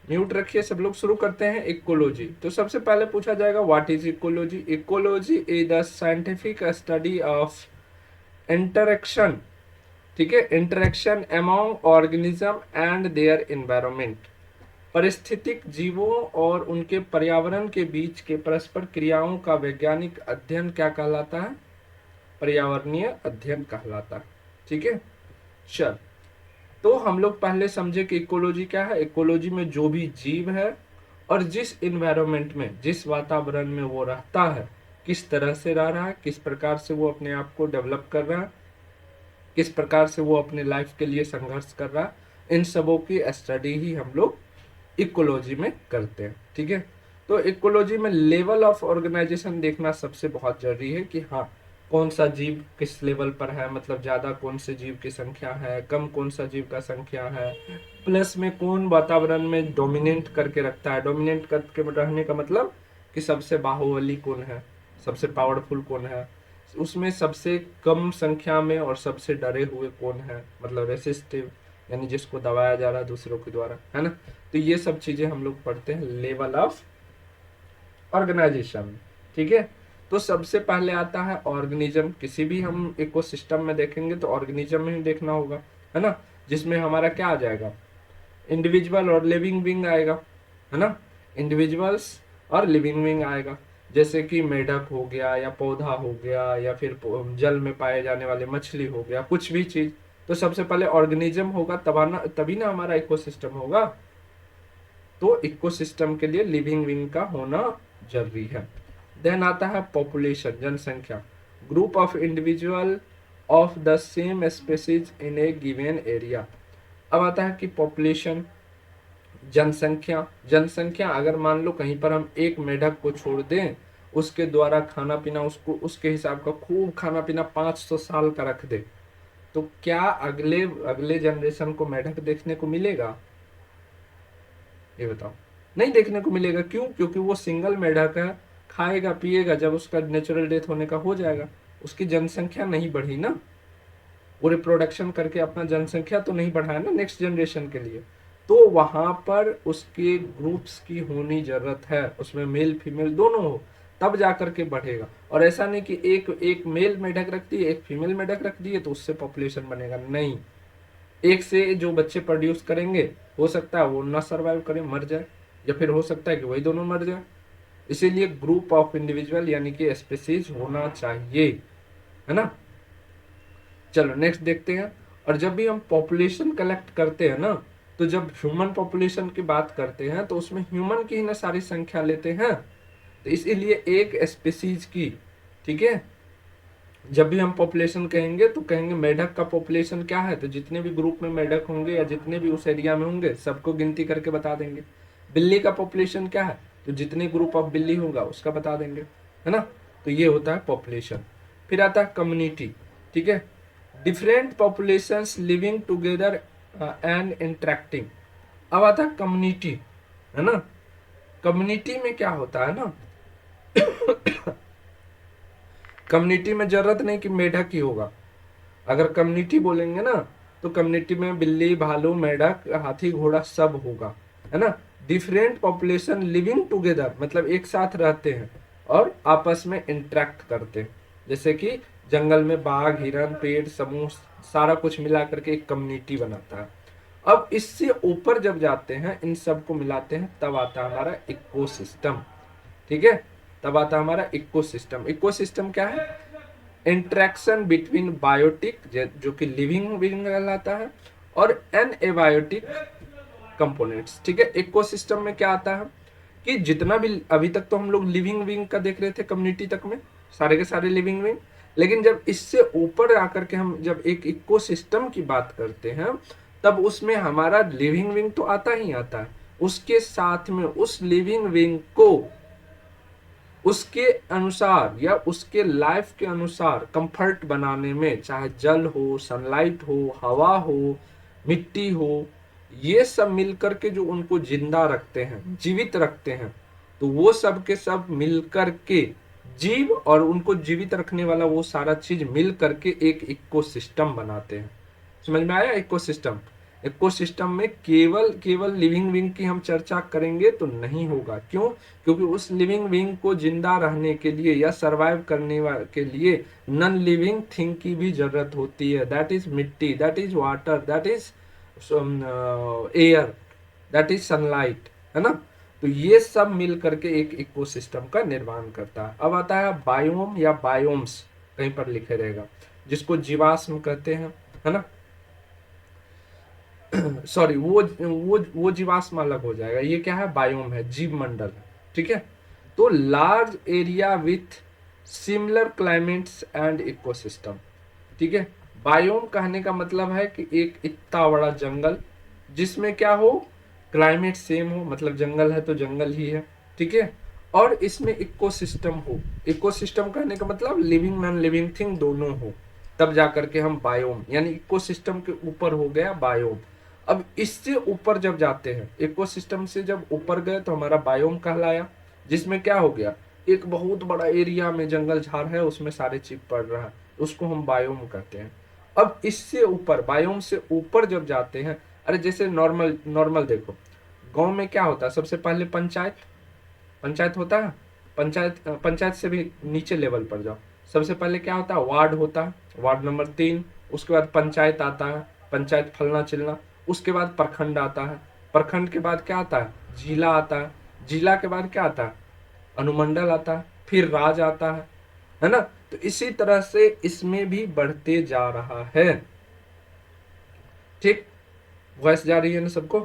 Mute रखिए सब लोग। शुरू करते हैं इकोलॉजी। तो सबसे पहले पूछा जाएगा what is ecology. Ecology is the scientific study of interaction, ठीक है, interaction among organism and their environment. पारिस्थितिक जीवों और उनके पर्यावरण के बीच के परस्पर क्रियाओं का वैज्ञानिक अध्ययन क्या कहलाता है? पर्यावरणीय अध्ययन कहलाता है। ठीक है, चल। तो हम लोग पहले समझे कि इकोलॉजी क्या है। इकोलॉजी में जो भी जीव है और जिस इन्वायरमेंट में, जिस वातावरण में वो रहता है, किस तरह से रह रहा है, किस प्रकार से वो अपने आप को डेवलप कर रहा है, किस प्रकार से वो अपने लाइफ के लिए संघर्ष कर रहा है, इन सबों की स्टडी ही हम लोग इकोलॉजी में करते हैं। ठीक है, तो इकोलॉजी में लेवल ऑफ ऑर्गेनाइजेशन देखना सबसे बहुत जरूरी है कि हाँ, कौन सा जीव किस लेवल पर है, मतलब ज्यादा कौन से जीव की संख्या है, कम कौन सा जीव का संख्या है, प्लस में कौन वातावरण में डोमिनेट करके रखता है। डोमिनेट करके रहने का मतलब कि सबसे बाहुबली कौन है, सबसे पावरफुल कौन है, उसमें सबसे कम संख्या में और सबसे डरे हुए कौन है, मतलब रेसिस्टिव, यानी जिसको दबाया जा रहा है दूसरों के द्वारा, है ना। तो ये सब चीजें हम लोग पढ़ते हैं लेवल ऑफ ऑर्गेनाइजेशन। ठीक है, तो सबसे पहले आता है ऑर्गेनिज्म। किसी भी हम इकोसिस्टम में देखेंगे तो ऑर्गेनिज्म में ही देखना होगा, है ना, जिसमें हमारा क्या आ जाएगा, इंडिविजुअल और लिविंग बींग आएगा, है ना, इंडिविजुअल्स और लिविंग बींग आएगा। जैसे कि मेढक हो गया, या पौधा हो गया, या फिर जल में पाए जाने वाले मछली हो गया, कुछ भी चीज। तो सबसे पहले ऑर्गेनिज्म होगा, तभी ना हमारा इकोसिस्टम होगा। तो इकोसिस्टम के लिए लिविंग बींग का होना जरूरी है। देन आता है पॉपुलेशन, जनसंख्या, group of individual of the same species in A given area. अब आता है कि पॉपुलेशन, जनसंख्या। जनसंख्या अगर मान लो कहीं पर हम एक मेढक को छोड़ दें, उसके द्वारा खाना पीना, उसको उसके हिसाब का खूब खाना पीना 500 साल का रख दे, तो क्या अगले अगले जनरेशन को मेढक देखने को मिलेगा? ये बताओ। नहीं देखने को मिलेगा। क्यों? क्योंकि वो सिंगल मेढक है, खाएगा पिएगा, जब उसका नेचुरल डेथ होने का हो जाएगा, उसकी जनसंख्या नहीं बढ़ी ना, वो रिप्रोडक्शन करके अपना जनसंख्या तो नहीं बढ़ाया ना नेक्स्ट जनरेशन के लिए। तो वहां पर उसके ग्रुप्स की होनी जरूरत है, उसमें मेल फीमेल दोनों हो, तब जाकर के बढ़ेगा। और ऐसा नहीं कि एक एक मेल मेढक रख दिए, एक फीमेल मेढक रख दिए तो उससे पॉपुलेशन बनेगा, नहीं। एक से जो बच्चे प्रोड्यूस करेंगे, हो सकता है वो ना सर्वाइव करे, मर जाए, या फिर हो सकता है कि वही दोनों मर जाए। इसीलिए ग्रुप ऑफ इंडिविजुअल यानी कि स्पेसीज होना चाहिए, है ना। चलो नेक्स्ट देखते हैं। और जब भी हम पॉपुलेशन कलेक्ट करते हैं ना, तो जब ह्यूमन पॉपुलेशन की बात करते हैं तो उसमें ह्यूमन की ही ना सारी संख्या लेते हैं। तो इसीलिए एक स्पेसीज की, ठीक है, जब भी हम पॉपुलेशन कहेंगे तो कहेंगे मेढक का पॉपुलेशन क्या है, तो जितने भी ग्रुप में मेढक होंगे या जितने भी उस एरिया में होंगे सबको गिनती करके बता देंगे। बिल्ली का पॉपुलेशन क्या है, तो जितने ग्रुप ऑफ बिल्ली होगा उसका बता देंगे, है ना। तो ये होता है पॉपुलेशन। फिर आता है कम्युनिटी, ठीक है, different populations living together and interacting. अब आता है कम्युनिटी, है ना। कम्युनिटी में क्या होता है ना, कम्युनिटी में जरूरत नहीं कि मेढक ही होगा। अगर कम्युनिटी बोलेंगे ना, तो कम्युनिटी में बिल्ली, भालू, मेढक, हाथी, घोड़ा सब होगा, है ना। डिफरेंट पॉपुलेशन लिविंग टुगेदर मतलब एक साथ रहते हैं और आपस में इंटरेक्ट करते हैं। जैसे कि जंगल में बाघ, हिरन, पेड़ समूह, सारा कुछ मिला करके एक कम्युनिटी बनाता है। अब इससे ऊपर जब जाते हैं, इन सबको मिलाते हैं, तब आता है हमारा इकोसिस्टम। ठीक है, तब आता है हमारा इकोसिस्टम। इकोसिस्टम क्या है? इंटरेक्शन बिटवीन बायोटिक, जो कि लिविंग बीइंग कहलाता है, और एनएबायोटिक कंपोनेंट्स। ठीक है, इकोसिस्टम में क्या आता है कि जितना भी अभी तक तो हम लोग लिविंग बीइंग का देख रहे थे कम्युनिटी तक में, सारे के सारे लिविंग बीइंग। लेकिन जब इससे ऊपर आकर के हम जब एक इकोसिस्टम की बात करते हैं, तब उसमें हमारा लिविंग बीइंग तो आता ही आता है, उसके साथ में उस लिविंग बीइंग को उसके अनुसार या उसके लाइफ के अनुसार कंफर्ट बनाने में, चाहे जल हो, सनलाइट हो, हवा हो, मिट्टी हो, ये सब मिलकर के जो उनको जिंदा रखते हैं, जीवित रखते हैं, तो वो सब के सब मिलकर के जीव और उनको जीवित रखने वाला वो सारा चीज मिल करके एक इकोसिस्टम बनाते हैं। समझ में आया इकोसिस्टम? इकोसिस्टम में केवल केवल लिविंग बीइंग की हम चर्चा करेंगे तो नहीं होगा। क्यों? क्योंकि उस लिविंग बीइंग को जिंदा रहने के लिए या सरवाइव करने के लिए नॉन लिविंग थिंग की भी जरूरत होती है। दैट इज मिट्टी, that is water, that is air, that is sunlight, है ना। तो ये सब मिल करके एक इकोसिस्टम का निर्माण करता है। अब आता है बायोम या बायोम्स, कहीं पर लिखे रहेगा, जिसको जीवाश्म कहते हैं, है ना। सॉरी, वो जीवाश्म अलग हो जाएगा। ये क्या है? बायोम है, जीव मंडल है, ठीक है। तो large area with similar climates and ecosystem, ठीक है। बायोम कहने का मतलब है कि एक इतना बड़ा जंगल जिसमें क्या हो, क्लाइमेट सेम हो, मतलब जंगल है तो जंगल ही है, ठीक है। और इसमें इकोसिस्टम हो। इकोसिस्टम कहने का मतलब लिविंग नॉन लिविंग थिंग दोनों हो, तब जाकर के हम बायोम, यानी इकोसिस्टम के ऊपर हो गया बायोम। अब इससे ऊपर जब जाते हैं, इकोसिस्टम से जब ऊपर गए तो हमारा बायोम कहलाया, जिसमें क्या हो गया, एक बहुत बड़ा एरिया में जंगल झाड़ है, उसमें सारे चीज पड़ रहा है, उसको हम बायोम कहते हैं। अब इससे ऊपर, बायोम से ऊपर जब जाते हैं, अरे जैसे नॉर्मल नॉर्मल देखो, गांव में क्या होता है, सबसे पहले पंचायत, पंचायत होता है। पंचायत से भी नीचे लेवल पर जाओ, सबसे पहले क्या होता है, वार्ड होता है, वार्ड नंबर 3। उसके बाद पंचायत आता है, पंचायत फलना चिलना। उसके बाद प्रखंड आता है, प्रखंड के बाद क्या आता है, जिला आता है। जिला के बाद क्या आता है, अनुमंडल आता है, फिर राज आता है ना। तो इसी तरह से इसमें भी बढ़ते जा रहा है, ठीक। वॉइस जा रही है ना सबको?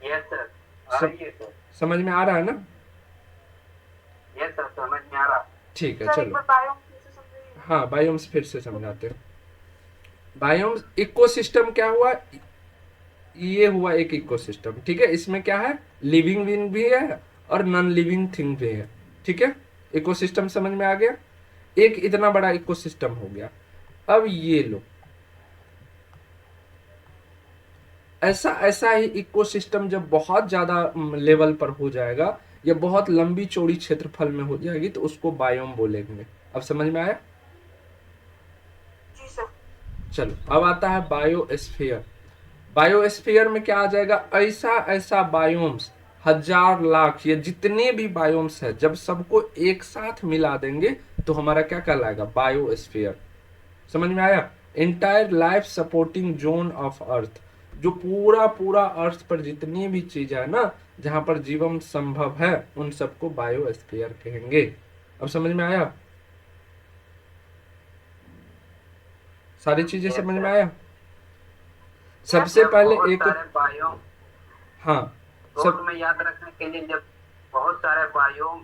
यस सर, आ सब रही है सर। समझ में आ रहा है ना? यस सर, समझ में आ रहा। ठीक है, सर एक चलो। बार बायोम फिर से समझाइए। हाँ, बायोम्स फिर से समझाते हैं। बायोम्स, इकोसिस्टम क्या हुआ, ये हुआ एक इकोसिस्टम, ठीक है। इसमें क्या है, लिविंग बीइंग भी है और नॉन लिविंग थिंग भी है, ठीक है। इकोसिस्टम समझ में आ गया, एक इतना बड़ा इकोसिस्टम हो गया। अब ये लो, ऐसा ऐसा ही इकोसिस्टम जब बहुत ज्यादा लेवल पर हो जाएगा या बहुत लंबी चौड़ी क्षेत्रफल में हो जाएगी तो उसको बायोम बोलेंगे। अब समझ में आया? जी सर। चलो, अब आता है बायोस्फीयर। बायोस्फीयर में क्या आ जाएगा, ऐसा ऐसा बायोम्स, हजार लाख, ये जितने भी बायोम्स है, जब सबको एक साथ मिला देंगे तो हमारा क्या कहलाएगा, बायोस्फीयर। समझ में आया? Entire life supporting zone of earth, जो पूरा पूरा अर्थ पर जितनी भी चीज है ना, जहां पर जीवन संभव है, उन सबको बायोस्फीयर कहेंगे। अब समझ में आया? सारी चीजें यस समझ में सर। आया? यस सबसे सर। जब पहले बहुत एक, सारे बायोम, हाँ, शॉर्ट सब, में याद रखने के लिए, जब बहुत सारे बायोम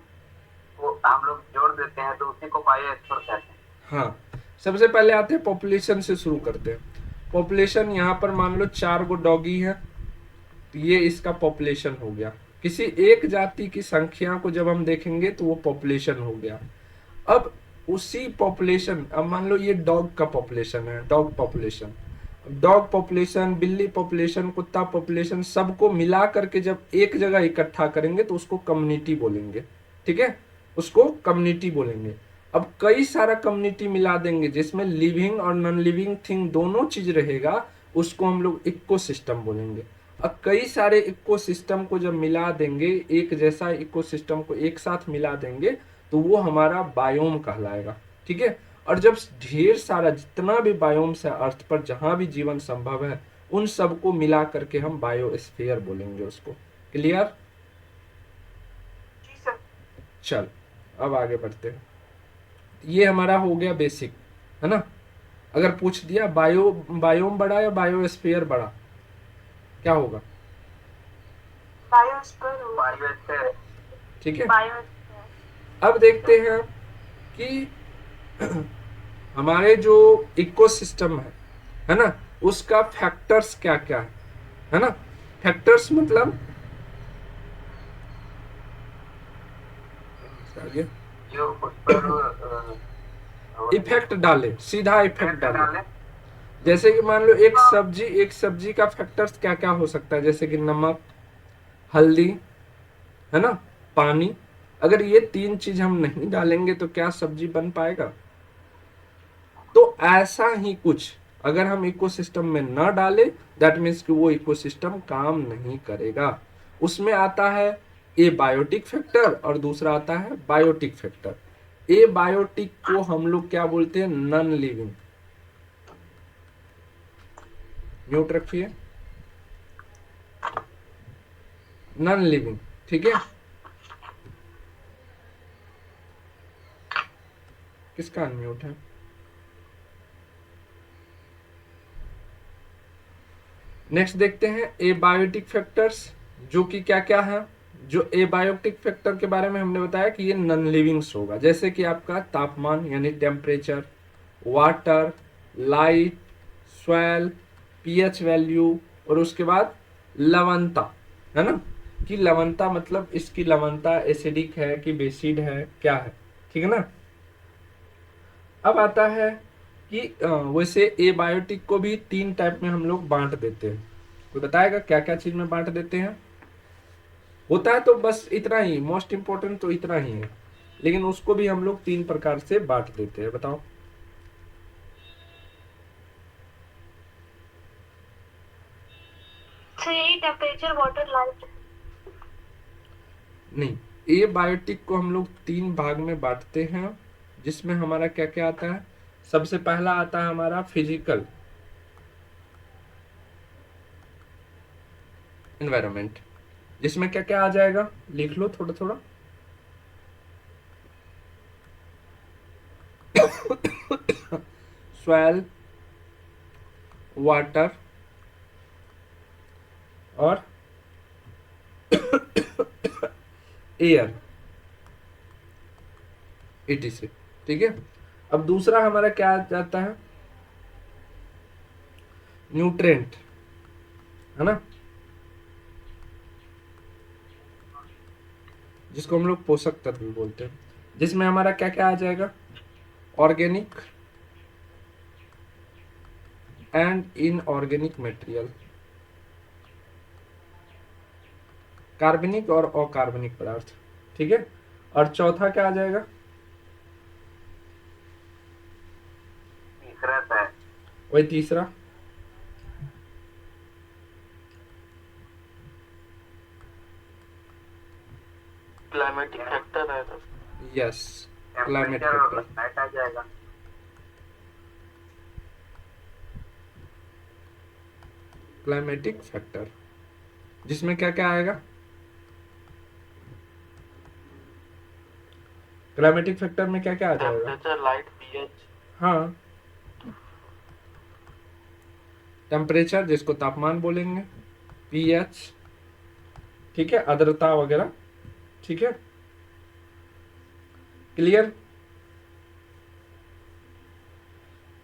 को हम लोग जोड़ देते हैं तो उसी को बायोस्फीयर कहते हैं। हाँ, सबसे पहले आते हैं पॉपुलेशन से शुरू करते हैं। पॉपुलेशन, यहाँ पर मान लो 4 गो डॉगी है, तो ये इसका पॉपुलेशन हो गया। किसी एक जाति की संख्या को जब हम देखेंगे तो वो पॉपुलेशन हो गया। अब उसी पॉपुलेशन, अब मान लो ये डॉग का पॉपुलेशन है, डॉग पॉपुलेशन, डॉग पॉपुलेशन, बिल्ली पॉपुलेशन, कुत्ता पॉपुलेशन, सबको मिला करके जब एक जगह इकट्ठा करेंगे तो उसको कम्युनिटी बोलेंगे, ठीक है। उसको कम्युनिटी बोलेंगे। अब कई सारा कम्युनिटी मिला देंगे जिसमें लिविंग और नॉन लिविंग थिंग दोनों चीज रहेगा, उसको हम लोग इकोसिस्टम बोलेंगे। अब कई सारे इकोसिस्टम को जब मिला देंगे, एक जैसा इकोसिस्टम को एक साथ मिला देंगे तो वो हमारा बायोम कहलाएगा, ठीक है। और जब ढेर सारा जितना भी बायोम्स है अर्थ पर, जहां भी जीवन संभव है, उन सबको मिला करके हम बायोस्फीयर बोलेंगे उसको। क्लियर? जी सर। चल, अब आगे बढ़ते हैं। ये हमारा हो गया बेसिक, है ना। अगर पूछ दिया बायोम बड़ा या बायोस्फीयर बड़ा, क्या होगा? बायोस्फीयर होगा। बायोस्फीयर। ठीक है। बायोस्फीयर। अब देखते हैं कि हमारे जो इकोसिस्टम है ना, उसका फैक्टर्स क्या क्या है ना। फैक्टर्स मतलब आगे जो उस पर इफेक्ट डाले, सीधा इफेक्ट इफेक्ट डाले। डाले। जैसे कि मान लो हाँ। एक सब्जी का फैक्टर्स क्या क्या हो सकता है, जैसे कि नमक, हल्दी, है ना, पानी। अगर ये 3 चीज हम नहीं डालेंगे तो क्या सब्जी बन पाएगा? तो ऐसा ही कुछ अगर हम इकोसिस्टम में न डालें, दैट मीन्स कि वो इकोसिस्टम काम नहीं करेगा। उसमें आता है ए बायोटिक फैक्टर और दूसरा आता है बायोटिक फैक्टर। ए बायोटिक को हम लोग क्या बोलते हैं? Non living. म्यूट रखिए, नॉन लिविंग, ठीक है। किसका अनम्यूट है? नेक्स्ट देखते हैं एबायोटिक फैक्टर्स, जो कि क्या क्या है। जो एबायोटिक फैक्टर के बारे में हमने बताया कि ये नॉन लिविंग्स होगा, जैसे कि आपका तापमान यानी temperature, water, light, soil, pH value, और उसके बाद लवणता, है ना, कि लवणता मतलब इसकी लवणता एसिडिक है कि बेसिड है, क्या है, ठीक है ना। अब आता है कि वैसे एबायोटिक को भी 3 टाइप में हम लोग बांट देते हैं। कोई बताएगा क्या क्या चीज में बांट देते हैं? होता है तो बस इतना ही, मोस्ट इंपोर्टेंट तो इतना ही है, लेकिन उसको भी हम लोग 3 प्रकार से बांट देते हैं। बताओ। Temperature, water, light. नहीं, एबायोटिक को हम लोग 3 भाग में बांटते हैं, जिसमें हमारा क्या क्या आता है। सबसे पहला आता है हमारा फिजिकल एनवायरनमेंट, जिसमें क्या क्या आ जाएगा, लिख लो थोड़ा थोड़ा। सॉइल, वाटर और एयर, etc, ठीक है। अब दूसरा हमारा क्या आ जाता है? न्यूट्रेंट, है ना, जिसको हम लोग पोषक तत्व बोलते हैं, जिसमें हमारा क्या क्या आ जाएगा? ऑर्गेनिक एंड इनऑर्गेनिक मटेरियल, कार्बनिक और अकार्बनिक पदार्थ, ठीक है। और चौथा क्या आ जाएगा? तीसरा है वही तीसरा, क्लाइमेटिक फैक्टर है तो यस, क्लाइमेट टेम्परेचर और फैक्टर, लाइट आ जाएगा। क्लाइमेटिक फैक्टर, जिसमें क्या क्या आएगा? क्लाइमेटिक फैक्टर में क्या क्या आ जाएगा? Temperature, light, pH. हाँ, टेम्परेचर जिसको तापमान बोलेंगे, पीएच, ठीक है, आर्द्रता वगैरह, ठीक है, क्लियर।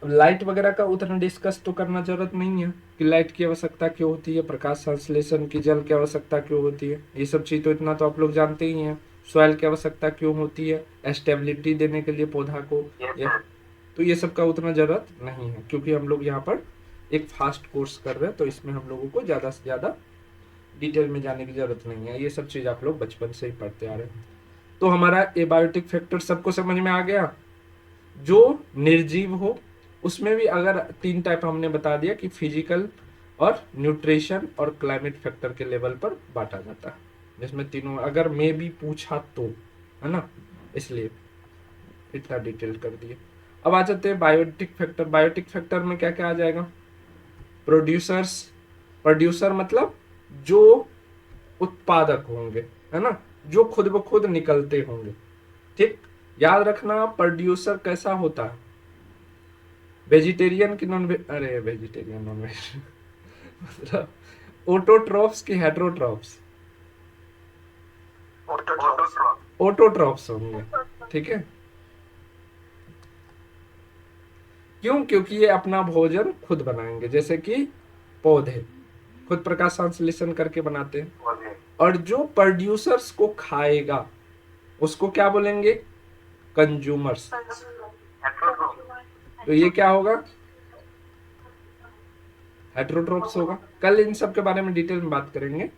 लाइट वगैरह का उतना डिस्कस तो करना जरूरत नहीं है कि लाइट की आवश्यकता क्यों होती है, प्रकाश संश्लेषण की जल की आवश्यकता क्यों होती है, ये सब चीज तो इतना तो आप लोग जानते ही हैं। सॉइल की आवश्यकता क्यों होती है, स्टेबिलिटी देने के लिए पौधा को, ये तो ये सब का उतना जरूरत नहीं है, क्योंकि हम लोग यहाँ पर एक फास्ट कोर्स कर रहे हैं, तो इसमें हम लोगों को ज़्यादा से ज़्यादा डिटेल में जाने की जरूरत नहीं है। ये सब चीज़ आप लोग बचपन से ही पढ़ते आ रहे हैं। तो हमारा एबायोटिक फैक्टर सबको समझ में आ गया। जो निर्जीव हो उसमें भी अगर 3 टाइप हमने बता दिया कि फिजिकल और न्यूट्रिशन और क्लाइमेट फैक्टर के लेवल पर बांटा जाता है, जिसमें तीनों अगर मैं भी पूछा तो, है ना, इसलिए इतना डिटेल कर दिए। अब आ जाते हैं बायोटिक फैक्टर। बायोटिक फैक्टर में क्या क्या आ जाएगा? प्रोड्यूसर्स, प्रोड्यूसर मतलब जो उत्पादक होंगे, है ना, जो खुद ब खुद निकलते होंगे, ठीक। याद रखना प्रोड्यूसर कैसा होता है, वेजिटेरियन की नॉन वेज, अरे वेजिटेरियन नॉन वेज मतलब ऑटोट्रॉफ्स की हेटेरोट्रॉफ्स, ऑटोट्रॉफ्स होंगे, ठीक है। क्यों? क्योंकि ये अपना भोजन खुद बनाएंगे, जैसे कि पौधे खुद प्रकाश संश्लेषण करके बनाते हैं। और जो प्रोड्यूसर्स को खाएगा उसको क्या बोलेंगे? कंज्यूमर्स। तो ये क्या होगा? हेटेरोट्रॉफ्स होगा। कल इन सब के बारे में डिटेल में बात करेंगे,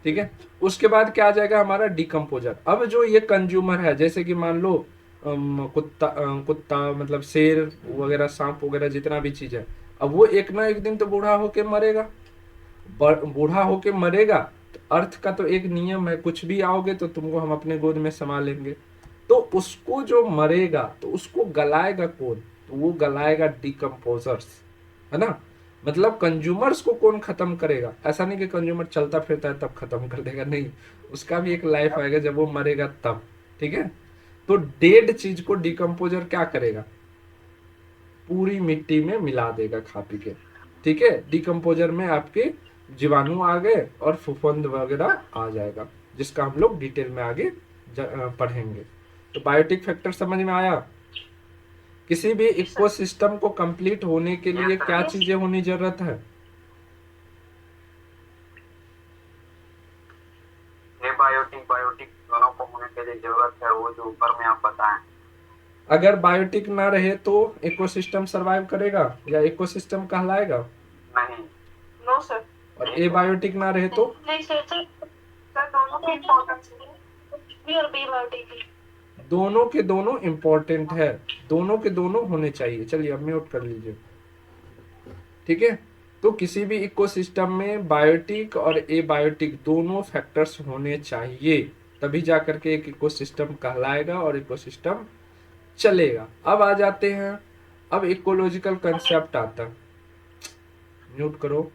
ठीक है। उसके बाद क्या आ जाएगा हमारा? डिकम्पोजर। अब जो ये कंज्यूमर है, जैसे कि मान लो कुत्ता मतलब शेर वगैरह, सांप वगैरह, जितना भी चीज है, अब वो एक ना एक दिन तो बूढ़ा होके मरेगा। बूढ़ा होके मरेगा तो अर्थ का तो एक नियम है, कुछ भी आओगे तो तुमको हम अपने गोद में समा लेंगे। तो उसको जो मरेगा तो उसको गलाएगा कौन? तो वो गलाएगा डिकम्पोजर्स, है ना। मतलब कंज्यूमर्स को कौन खत्म करेगा? ऐसा नहीं कि कंज्यूमर चलता फिरता है तब खत्म कर देगा, नहीं, उसका भी एक लाइफ आएगा जब वो मरेगा तब। ठीक है, तो डेड चीज को डिकम्पोजर क्या करेगा? पूरी मिट्टी में मिला देगा खा पी के। ठीक है, डिकम्पोजर में आपके जीवाणु आ गए और फफूंद वगैरह आ जाएगा, जिसका हम लोग डिटेल में आगे पढ़ेंगे। तो बायोटिक फैक्टर समझ में आया? किसी भी इकोसिस्टम को कंप्लीट होने के लिए क्या चीजें होनी जरूरत है? बायोटिक बायोटिक दोनों को होने के लिए जरूरत है, वो जो ऊपर में आप बताएं। अगर बायोटिक ना रहे तो इकोसिस्टम सरवाइव करेगा या इकोसिस्टम कहलाएगा? नहीं। No sir. और एबायोटिक ना रहे तो? नहीं सर, सर दोनों की इम्पोर्टेंस है और बायोटिक भी। दोनों के दोनों इम्पोर्टेंट है, दोनों के दोनों होने चाहिए। चलिए अब म्यूट कर लीजिए। ठीक है, तो किसी भी इकोसिस्टम में बायोटिक और एबायोटिक दोनों फैक्टर्स होने चाहिए, तभी जाकर के एक इकोसिस्टम कहलाएगा और इकोसिस्टम चलेगा। अब आ जाते हैं, अब इकोलॉजिकल कंसेप्ट आता है। म्यूट करो।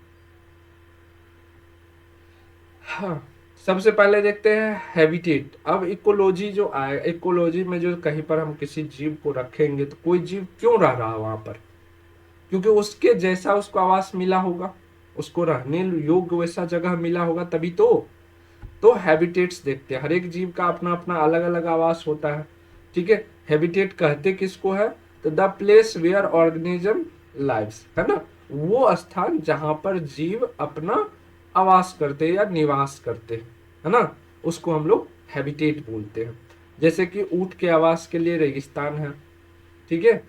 हाँ, सबसे पहले देखते हैं हैबिटेट। अब इकोलॉजी जो आए, इकोलॉजी में जो कहीं पर हम किसी जीव को रखेंगे तो कोई जीव क्यों रह रहा है वहां पर? क्योंकि उसके जैसा उसको आवास मिला होगा, उसको रहने योग्य वैसा जगह मिला होगा, तभी तो हैबिटेट्स देखते हैं। हर एक जीव का अपना अपना अलग अलग आवास होता है। ठीक है, हैबिटेट कहते किसको है? तो the place where organism lives, है ना, वो स्थान जहां पर जीव अपना आवास करते हैं या निवास करते हैं, है ना, उसको हम लोग हैबिटेट बोलते हैं। जैसे कि ऊंट के आवास के लिए रेगिस्तान है। ठीक है,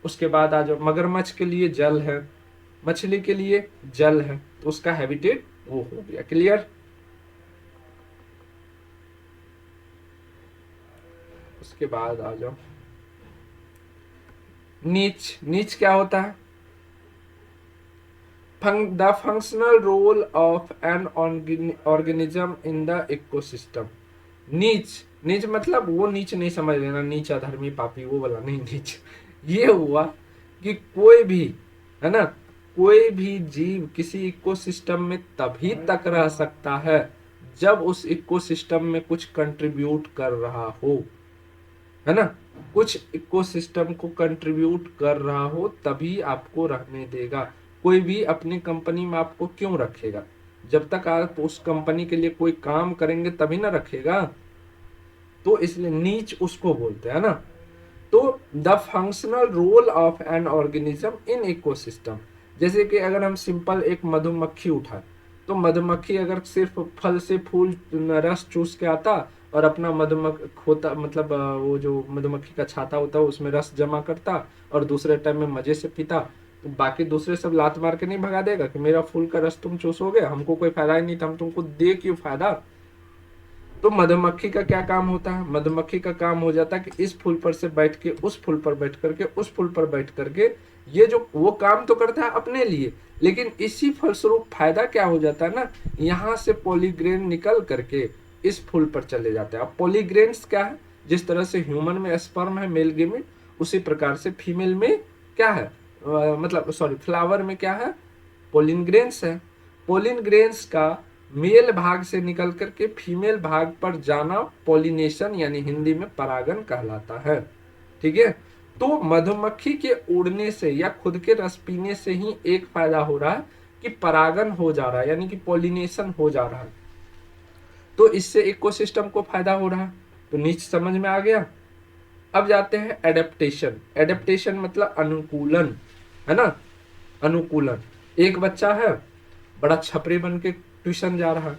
उसके बाद आ जाओ, मगरमच्छ के लिए जल है, मछली के लिए जल है, तो उसका हैबिटेट वो हो गया। क्लियर? उसके बाद आ जाओ नीच। नीच क्या होता है? The functional role of an organism in the ecosystem. Niche, niche मतलब वो नीच नहीं समझ लेना, नीच अधर्मी पापी वो वाला नहीं। नीच ये हुआ कि कोई भी, है ना, कोई भी जीव किसी इकोसिस्टम में तभी तक रह सकता है जब उस इकोसिस्टम में कुछ कंट्रीब्यूट कर रहा हो, है ना, कुछ इकोसिस्टम को कंट्रीब्यूट कर रहा हो तभी आपको रहने देगा। कोई भी अपनी कंपनी में आपको क्यों रखेगा? जब तक आप उस कंपनी के लिए कोई काम करेंगे तभी ना रखेगा। तो इसलिए नीच उसको बोलते हैं ना। तो the functional role of an organism in ecosystem, जैसे कि अगर हम सिंपल एक मधुमक्खी उठाए, तो मधुमक्खी अगर सिर्फ फल से फूल रस चूस के आता और अपना मधुमक्खी होता, मतलब वो जो मधुमक्खी का छाता होता है उसमें रस जमा करता और दूसरे टाइम में मजे से पीता, तो बाकी दूसरे सब लात मार के नहीं भगा देगा कि मेरा फूल का रस तुम चूसोगे, हमको कोई फायदा ही नहीं था, हम तुमको दे क्यों फायदा? तो मधुमक्खी का क्या काम होता है? मधुमक्खी का काम हो जाता है कि इस फूल पर से बैठ के उस फूल पर बैठ करके उस फूल पर बैठ करके, ये जो वो काम तो करता है अपने लिए, लेकिन इसी फलस्वरूप फायदा क्या हो जाता है ना, यहाँ से पॉलीग्रेन निकल करके इस फूल पर चले जाते हैं। अब पॉलीग्रेन्स क्या है? जिस तरह से ह्यूमन में स्पर्म है मेल गेमेट, उसी प्रकार से फीमेल में क्या है, मतलब सॉरी फ्लावर में क्या है? पोलिन ग्रेन्स है। पोलिन ग्रेन्स का मेल भाग से निकल करके फीमेल भाग पर जाना पॉलिनेशन यानी हिंदी में परागन कहलाता है। ठीक है, तो मधुमक्खी के उड़ने से या खुद के रस पीने से ही एक फायदा हो रहा है कि परागन हो जा रहा है, यानी कि पॉलिनेशन हो जा रहा है, तो इससे इकोसिस्टम को फायदा हो रहा है। तो नीचे समझ में आ गया। अब जाते हैं एडेप्टेशन। एडेप्टेशन मतलब अनुकूलन, है ना, अनुकूलन। एक बच्चा है बड़ा छपरी बन के ट्यूशन जा रहा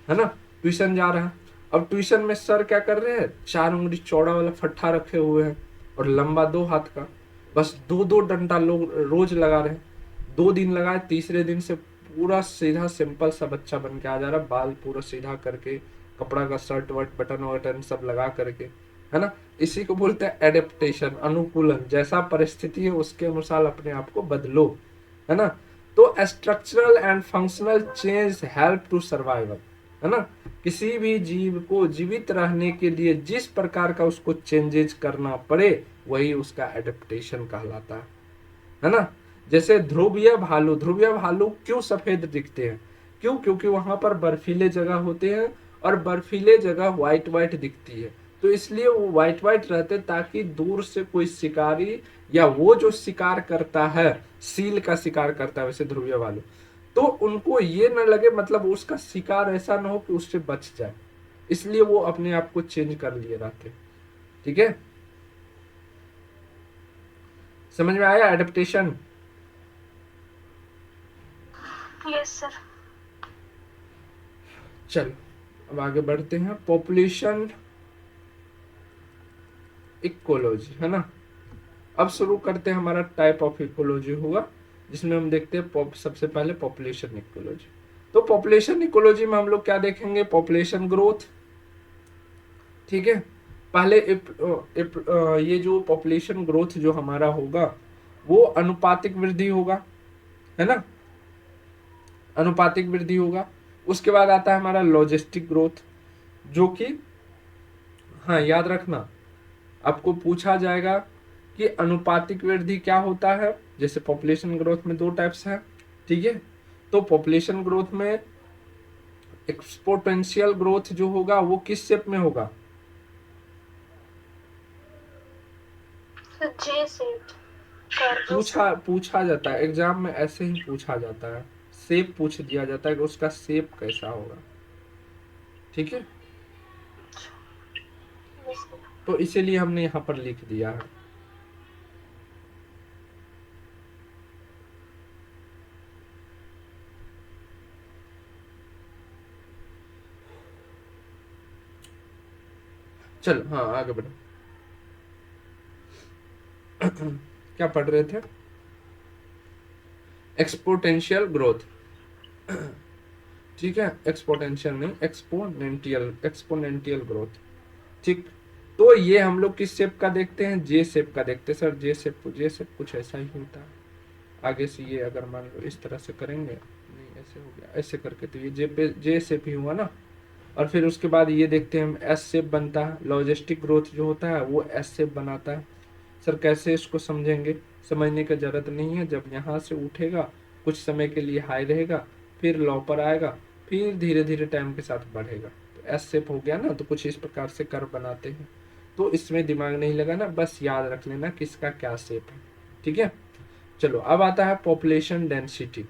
है ना, ट्यूशन जा रहा है। अब ट्यूशन में सर क्या कर रहे हैं? 4 उंगली चौड़ा वाला फट्टा रखे हुए हैं और लंबा 2 हाथ का, बस 2-2 डंडा लोग रोज लगा रहे हैं। 2 दिन लगाए, तीसरे दिन से पूरा सीधा सिंपल सा बच्चा बन के आ जा रहा है, बाल पूरा सीधा करके, कपड़ा का शर्ट वर्ट बटन वटन सब लगा करके, है ना। इसी को बोलते हैं एडेप्टेशन, अनुकूलन। जैसा परिस्थिति है उसके अनुसार अपने आप को बदलो, है ना। तो structural and functional change help to survival, है ना। किसी भी जीव को जीवित रहने के लिए जिस प्रकार का उसको चेंजेस करना पड़े वही उसका एडेप्टेशन कहलाता है ना। जैसे ध्रुवीय भालू, ध्रुवीय भालू क्यों सफेद दिखते हैं, क्यों? क्योंकि वहां पर बर्फीले जगह होते हैं और बर्फीले जगह व्हाइट व्हाइट दिखती है, तो इसलिए वो व्हाइट व्हाइट रहते ताकि दूर से कोई शिकारी या वो जो शिकार करता है, सील का शिकार करता है वैसे ध्रुवीय भालू, तो उनको ये न लगे, मतलब उसका शिकार ऐसा ना हो कि उससे बच जाए, इसलिए वो अपने आप को चेंज कर लिए रहते। ठीक है, समझ में आया एडेप्टेशन? Yes sir. चलो अब आगे बढ़ते हैं। पॉपुलेशन इकोलॉजी, है ना। अब शुरू करते हैं, हमारा टाइप ऑफ इकोलॉजी होगा जिसमें हम देखते हैं सबसे पहले पॉपुलेशन इकोलॉजी। तो पॉपुलेशन इकोलॉजी में हम लोग क्या देखेंगे? Population growth. ठीक है, पहले ये जो पॉपुलेशन ग्रोथ जो हमारा होगा वो अनुपातिक वृद्धि होगा, है ना, अनुपातिक वृद्धि होगा। उसके बाद आता है हमारा लॉजिस्टिक ग्रोथ, जो कि हाँ याद रखना आपको पूछा जाएगा कि अनुपातिक वृद्धि क्या होता है। जैसे पॉपुलेशन ग्रोथ में दो टाइप्स है, ठीक है। तो पॉपुलेशन ग्रोथ में एक्सपोनेंशियल ग्रोथ जो होगा वो किस शेप में होगा? जे शेप पूछा जाता है एग्जाम में, ऐसे ही पूछा जाता है, शेप पूछ दिया जाता है कि उसका शेप कैसा होगा। ठीक है, तो इसीलिए हमने यहाँ पर लिख दिया है। चलो हाँ आगे बढ़ो। क्या पढ़ रहे थे? Exponential growth. ठीक है, एक्सपोनेंशियल नहीं, एक्सपोनेंशियल ग्रोथ। ठीक, तो ये हम लोग किस शेप का देखते हैं? जे शेप का देखते हैं। सर जे शेप कुछ ऐसा ही होता है। आगे से ये अगर मान लो इस तरह से करेंगे, नहीं ऐसे हो गया, ऐसे करके तो ये जे शेप ही हुआ ना। और फिर उसके बाद ये देखते हैं हम एस शेप बनता है। लॉजिस्टिक ग्रोथ जो होता है वो एस शेप बनाता है। सर कैसे इसको समझेंगे? समझने का जरूरत नहीं है। जब यहाँ से उठेगा कुछ समय के लिए हाई रहेगा, फिर लो पर आएगा, फिर धीरे धीरे टाइम के साथ बढ़ेगा, तो एस शेप हो गया ना। तो कुछ इस प्रकार से कर्व बनाते हैं, तो इसमें दिमाग नहीं लगाना, बस याद रख लेना किसका क्या शेप है। ठीक है, चलो अब आता है पॉपुलेशन डेंसिटी।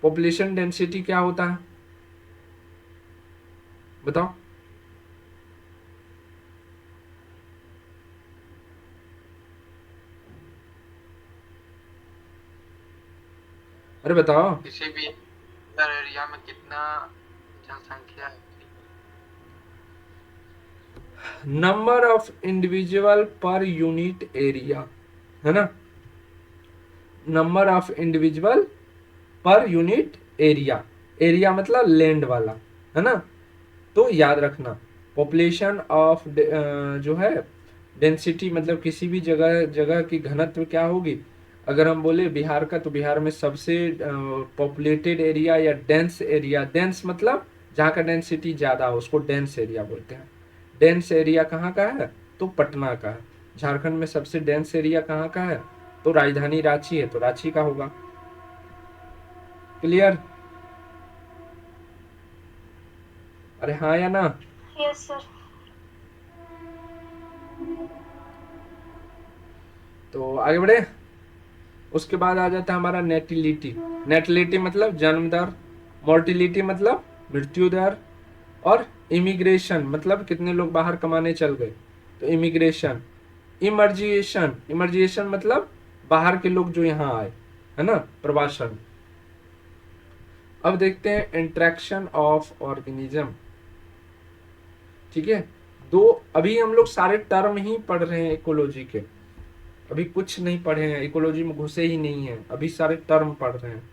पॉपुलेशन डेंसिटी क्या होता है बताओ? अरे बताओ। किसी भी एरिया में कितना जनसंख्या है? Number of individual per unit area, है ना। Number of individual per unit area, area मतलब लैंड वाला, है ना। तो याद रखना पॉपुलेशन ऑफ जो है डेंसिटी, मतलब किसी भी जगह की घनत्व क्या होगी। अगर हम बोले बिहार का, तो बिहार में सबसे पॉपुलेटेड एरिया या डेंस एरिया, डेंस मतलब जहाँ का डेंसिटी ज़्यादा हो उसको डेंस एरिया बोलते हैं। डेंस एरिया कहाँ का है? तो पटना का है। झारखंड में सबसे डेंस एरिया कहाँ का है? तो राजधानी रांची है, तो रांची का होगा। क्लियर? अरे हाँ या ना? Yes sir. तो आगे बढ़े। उसके बाद आ जाता है हमारा नेटिलिटी। नेटिलिटी मतलब जन्म दर, मोर्टिलिटी मतलब मृत्यु दर, और इमिग्रेशन मतलब कितने लोग बाहर कमाने चल गए, तो इमिग्रेशन। इमर्जिएशन, इमर्जिएशन मतलब बाहर के लोग जो यहाँ आए, है ना, प्रवासन। अब देखते हैं इंट्रैक्शन ऑफ ऑर्गेनिज्म। ठीक है, दो अभी हम लोग सारे टर्म ही पढ़ रहे हैं इकोलॉजी के, अभी कुछ नहीं पढ़े हैं, इकोलॉजी में घुसे ही नहीं है, अभी सारे टर्म पढ़ रहे हैं।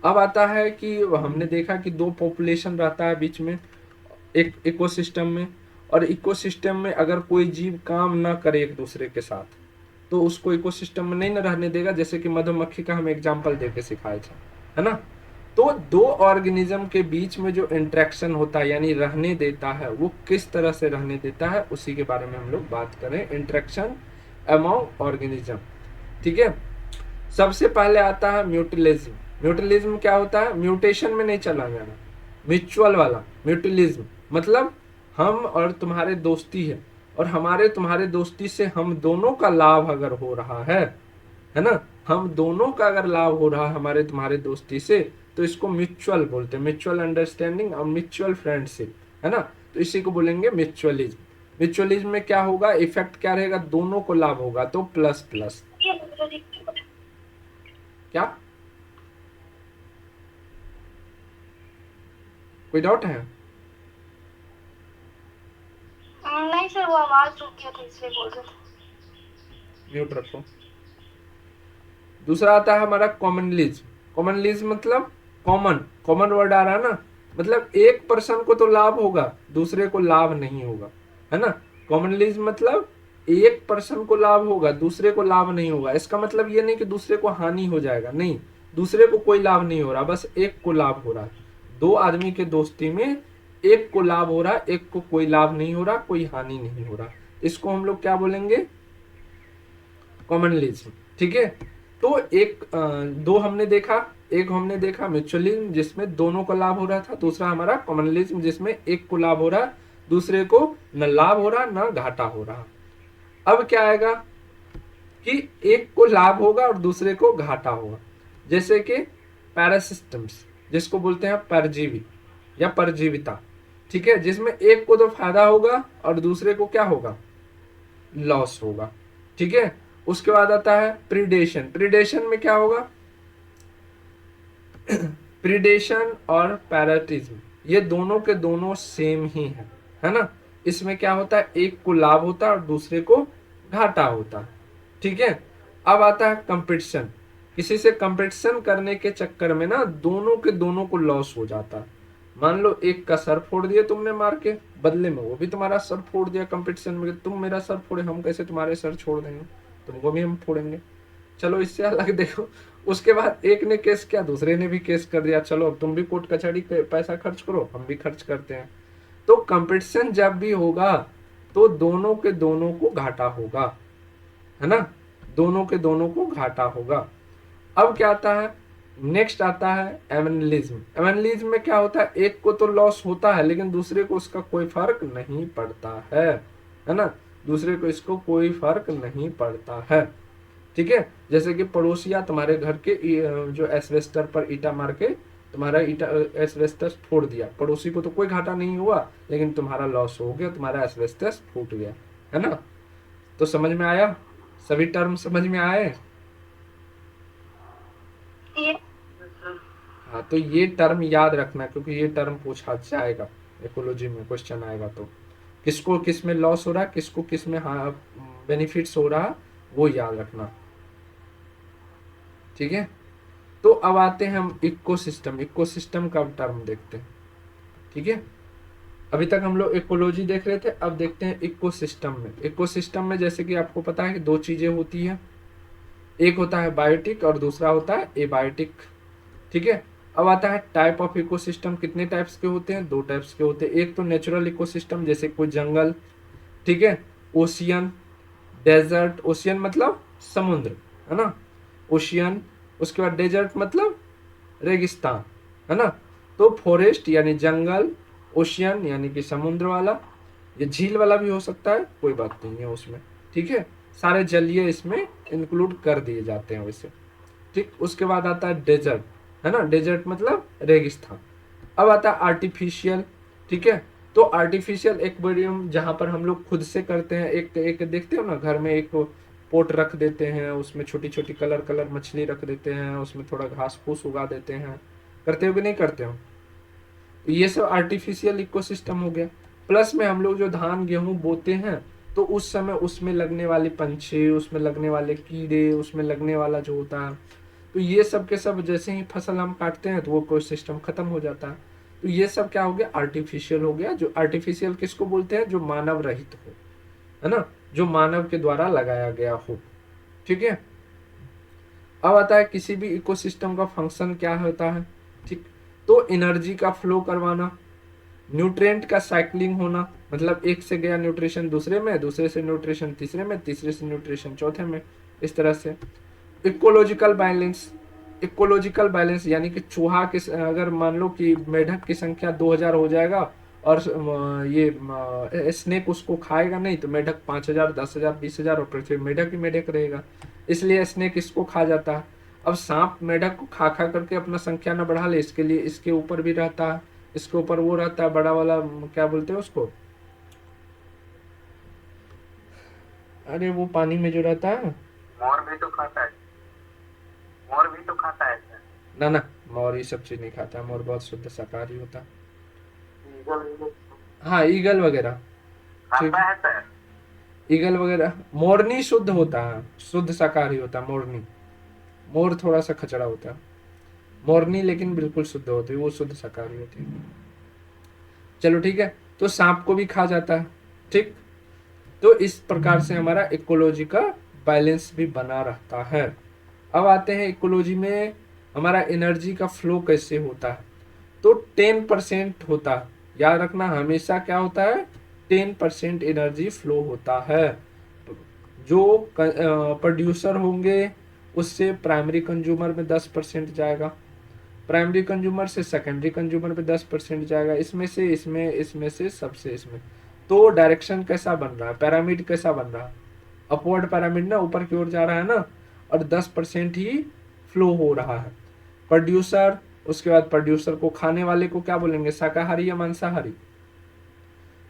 अब आता है कि हमने देखा कि दो पॉपुलेशन रहता है बीच में एक इकोसिस्टम में, और इकोसिस्टम में अगर कोई जीव काम ना करे एक दूसरे के साथ तो उसको इकोसिस्टम में नहीं न रहने देगा, जैसे कि मधुमक्खी का हम एग्जाम्पल देके सिखाए थे, है ना। तो दो ऑर्गेनिज्म के बीच में जो इंटरेक्शन होता है यानी रहने देता है, वो किस तरह से रहने देता है उसी के बारे में हम लोग बात करें, इंटरेक्शन अमॉन्ग ऑर्गेनिज्म। ठीक है, सबसे पहले आता है म्यूटिलिज्म। म्यूटिलिज्म क्या होता है? म्यूटेशन में नहीं चला जाना, म्यूचुअल वाला म्यूटिलिज्म, मतलब हम और तुम्हारे दोस्ती है और हमारे तुम्हारे दोस्ती से हम दोनों का लाभ अगर हो रहा है ना, हम दोनों का अगर लाभ हो रहा है हमारे तुम्हारे दोस्ती से, तो इसको म्यूचुअल बोलते हैं, म्यूचुअल अंडरस्टैंडिंग और म्यूचुअल फ्रेंडशिप, है ना। तो इसी को बोलेंगे म्यूचुअलिज्म। म्यूचुअलिज्म में क्या होगा, इफेक्ट क्या रहेगा, दोनों को लाभ होगा, तो प्लस प्लस। क्या कोई डाउट है? नहीं सर, वो आवाज रुक गया था इसलिए बोल रहे थे। म्यूट रखो। दूसरा आता है हमारा कॉमनलिज्म। कॉमनलिज्म मतलब कॉमन, कॉमन वर्ड आ रहा है ना, मतलब एक पर्सन को तो लाभ होगा दूसरे को लाभ नहीं होगा, है ना। कॉमनलिज्म मतलब एक पर्सन को लाभ होगा दूसरे को लाभ नहीं होगा। इसका मतलब ये नहीं कि दूसरे को हानि हो जाएगा, नहीं, दूसरे को कोई लाभ नहीं हो रहा, बस एक को लाभ हो रहा है। दो आदमी के दोस्ती में एक को लाभ हो रहा है, एक को कोई लाभ नहीं हो रहा, कोई हानि नहीं हो रहा, इसको हम लोग क्या बोलेंगे, कॉमनलिज्म। ठीक है, तो दो हमने देखा, एक हमने देखा म्यूचुअलिज्म जिसमें दोनों को लाभ हो रहा था, दूसरा हमारा कॉमनलिज्म जिसमें एक को लाभ हो रहा, दूसरे को न लाभ हो रहा न घाटा हो रहा। अब क्या आएगा कि एक को लाभ होगा और दूसरे को घाटा होगा, जैसे कि पैरासिस्टम्स जिसको बोलते हैं परजीवी या परजीविता। ठीक है, जिसमें एक को तो फायदा होगा और दूसरे को क्या होगा, लॉस होगा। ठीक है, उसके बाद आता है प्रीडेशन। प्रीडेशन में क्या होगा, प्रीडेशन और पैराटिज्म ये दोनों के दोनों सेम ही है ना। इसमें क्या होता है, एक को लाभ होता है और दूसरे को घाटा होता है। ठीक है, अब आता है कंपटीशन। किसी से कंपटीशन करने के चक्कर में ना दोनों के दोनों को लॉस हो जाता है। मान लो एक का सर फोड़ दिया तुमने मार के, बदले में वो भी तुम्हारा सर फोड़ दिया कंपटीशन में, तुम मेरा सर फोड़े, हम कैसे तुम्हारे सर छोड़ देंगे, तुमको भी हम फोड़ेंगे। चलो इससे अलग देखो, उसके बाद एक ने केस किया दूसरे ने भी केस कर दिया, चलो अब तुम भी कोर्ट कचहरी पैसा खर्च करो, हम भी खर्च करते हैं। तो कंपटीशन जब भी होगा तो दोनों के दोनों को घाटा होगा, है ना, दोनों के दोनों को घाटा होगा। अब क्या आता है, नेक्स्ट आता है एवनलिज्म। एवनलिज्म में क्या होता है, एक को तो लॉस होता है लेकिन दूसरे को उसका कोई फर्क नहीं पड़ता है ना, दूसरे को इसको कोई फर्क नहीं पड़ता है। ठीक है, जैसे कि पड़ोसिया तुम्हारे घर के जो एस्बेस्टर पर ईटा मार के तुम्हारा ईटा एस्बेस्टस फोड़ दिया, पड़ोसी को तो कोई घाटा नहीं हुआ लेकिन तुम्हारा लॉस हो गया, तुम्हारा एस्बेस्टस फूट गया, है ना। तो समझ में आया, सभी टर्म समझ में आए? हाँ, तो ये टर्म याद रखना क्योंकि ये टर्म पूछा जाएगा इकोलॉजी में, क्वेश्चन आएगा तो किसको किस में लॉस हो रहा है, किसको किस में हाँ बेनिफिट्स हो रहा है, वो याद रखना। ठीक है, तो अब आते हैं हम इकोसिस्टम। इकोसिस्टम का टर्म देखते हैं। ठीक है, अभी तक हम लोग इकोलॉजी देख रहे थे, अब देखते हैं इकोसिस्टम में। इकोसिस्टम में जैसे कि आपको पता है कि दो चीजें होती है, एक होता है बायोटिक और दूसरा होता है एबायोटिक। ठीक है, अब आता है टाइप ऑफ इकोसिस्टम। कितने टाइप्स के होते हैं, दो टाइप्स के होते हैं। एक तो नेचुरल इकोसिस्टम जैसे कोई जंगल, ठीक है, ओशियन, डेजर्ट, ओशियन मतलब समुद्र, है ना, ओशियन। उसके बाद डेजर्ट मतलब रेगिस्तान, है ना। तो फॉरेस्ट यानी जंगल, ओशियन यानी कि समुद्र वाला, ये झील वाला भी हो सकता है, कोई बात नहीं है उसमें। ठीक है, सारे जलीय इसमें इंक्लूड कर दिए जाते हैं वैसे। ठीक, उसके बाद आता है डेजर्ट, है ना, डेजर्ट मतलब रेगिस्तान। अब आता है आर्टिफिशियल। ठीक है, तो आर्टिफिशियल एक्वेरियम जहाँ पर हम लोग खुद से करते हैं, एक देखते हो ना घर में एक पोट रख देते हैं, उसमें छोटी छोटी कलर कलर मछली रख देते हैं, उसमें थोड़ा घास फूस उगा देते हैं, करते हो कि नहीं करते हो? तो ये सब आर्टिफिशियल इकोसिस्टम हो गया। प्लस में हम लोग जो धान गेहूं बोते हैं तो उस समय उसमें लगने वाले पंछी, उसमें लगने वाले कीड़े, उसमें लगने वाला जो होता है, तो ये सब के सब जैसे ही फसल हम काटते हैं तो वो इकोसिस्टम खत्म हो जाता है। तो ये सब क्या हो गया, आर्टिफिशियल हो गया। जो आर्टिफिशियल किसको बोलते हैं, जो मानव रहित हो, है ना, जो मानव के द्वारा लगाया गया हो। ठीक है, अब आता है किसी भी इकोसिस्टम का फंक्शन क्या होता है। ठीक, तो एनर्जी का फ्लो करवाना, न्यूट्रिएंट का साइक्लिंग होना, मतलब एक से गया न्यूट्रिशन दूसरे में, दूसरे से न्यूट्रिशन तीसरे में, तीसरे से न्यूट्रिशन चौथे में, इस तरह से। इकोलॉजिकल बैलेंस, इकोलॉजिकल बैलेंस यानी कि चूहा के, अगर मान लो कि मेढक की संख्या 2000 हो जाएगा और ये स्नेक उसको खाएगा नहीं, तो मेढक 5000, 10,000, 20,000 और पृथ्वी मेढक ही मेढक रहेगा, इसलिए स्नेक इसको खा जाता है। अब सांप मेढक को खा खा करके अपना संख्या न बढ़ा ले, इसके लिए इसके ऊपर भी रहता है, इसके ऊपर वो रहता है बड़ा वाला, क्या बोलते हैं उसको, अरे वो पानी में जो रहता है। मोर भी तो खाता है, मोर भी तो खाता है सर। ना ना, मोर ये सब चीज नहीं खाता, मोर बहुत शुद्ध शाकाहारी होता है। हाँ, ईगल वगैरह, ठीक खाता है, है सर। ईगल वगैरह। मोरनी शुद्ध होता है, शुद्ध शाकाहारी होता है मोरनी। मोर थोड़ा सा खचड़ा होता है, मोरनी लेकिन बिल्कुल शुद्ध होती है, वो शुद्ध शाकाहारी होती है। चलो ठीक है, तो सांप को भी खा जाता है। ठीक, तो इस प्रकार से हमारा इकोलॉजी का बैलेंस भी बना रहता है। अब आते हैं इकोलॉजी में हमारा एनर्जी का फ्लो कैसे होता है। तो 10% होता है, याद रखना हमेशा क्या होता है, 10% एनर्जी फ्लो होता है। जो प्रोड्यूसर होंगे उससे प्राइमरी कंज्यूमर में 10% जाएगा, प्राइमरी कंज्यूमर से सेकेंडरी कंज्यूमर पे 10% जाएगा, इसमें से इसमें, इसमें से सबसे इसमें। तो डायरेक्शन कैसा बन रहा है, पैरामिड कैसा बन रहा है, अपवर्ड पैरामिड ना, ऊपर की ओर जा रहा है ना, और 10% ही फ्लो हो रहा है। प्रोड्यूसर, उसके बाद प्रोड्यूसर को खाने वाले को क्या बोलेंगे, शाकाहारी या मांसाहारी।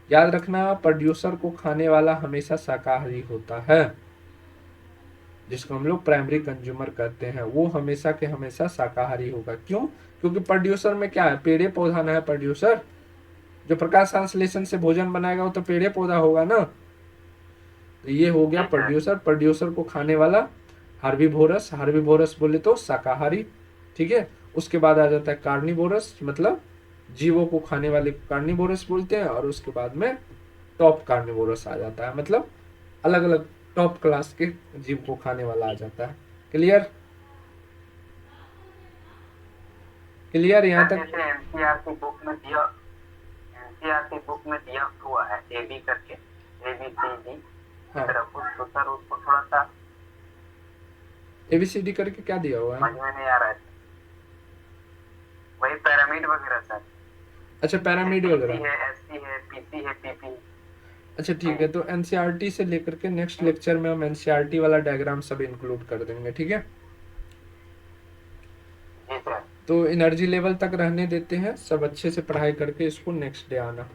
याद रखना प्रोड्यूसर को खाने वाला हमेशा शाकाहारी होता है, जिसको हम लोग प्राइमरी कंज्यूमर कहते हैं, वो हमेशा के हमेशा शाकाहारी होगा। क्यों, क्योंकि प्रोड्यूसर में क्या है, पेड़े पौधा ना है प्रोड्यूसर, जो प्रकाश संश्लेषण से भोजन बनाएगा वो तो पेड़े पौधा होगा ना। तो ये हो गया प्रोड्यूसर, प्रोड्यूसर को खाने वाला हार्बीवोरस, हार्बीवोरस बोले तो शाकाहारी। ठीक है, उसके बाद आ जाता है कार्निवोरस, मतलब जीवों को खाने वाले को कार्निवोरस बोलते हैं, और उसके बाद में टॉप कार्निवोरस आ जाता है, मतलब अलग अलग टॉप क्लास के जीव को खाने वाला आ जाता है। क्लियर, क्लियर यहाँ तक। जैसे एनसीईआरटी बुक में दिया, एनसीईआरटी बुक में दिया हुआ है एबी करके, ABCD हाँ, तो सर उसको थोड़ा सा ABCD करके क्या दिया हुआ है। समझ में नहीं आ रहा है। वही पिरामिड वगैरह सर, अच्छा, पैरामिड वगैरह। है, SC है, PC है, PP। अच्छा ठीक है, तो एनसीईआरटी से लेकर के नेक्स्ट लेक्चर में हम एनसीईआरटी वाला डायग्राम सब इंक्लूड कर देंगे। ठीक है, जी सर। तो एनर्जी लेवल तक रहने देते हैं, सब अच्छे से पढ़ाई करके इसको नेक्स्ट डे आना।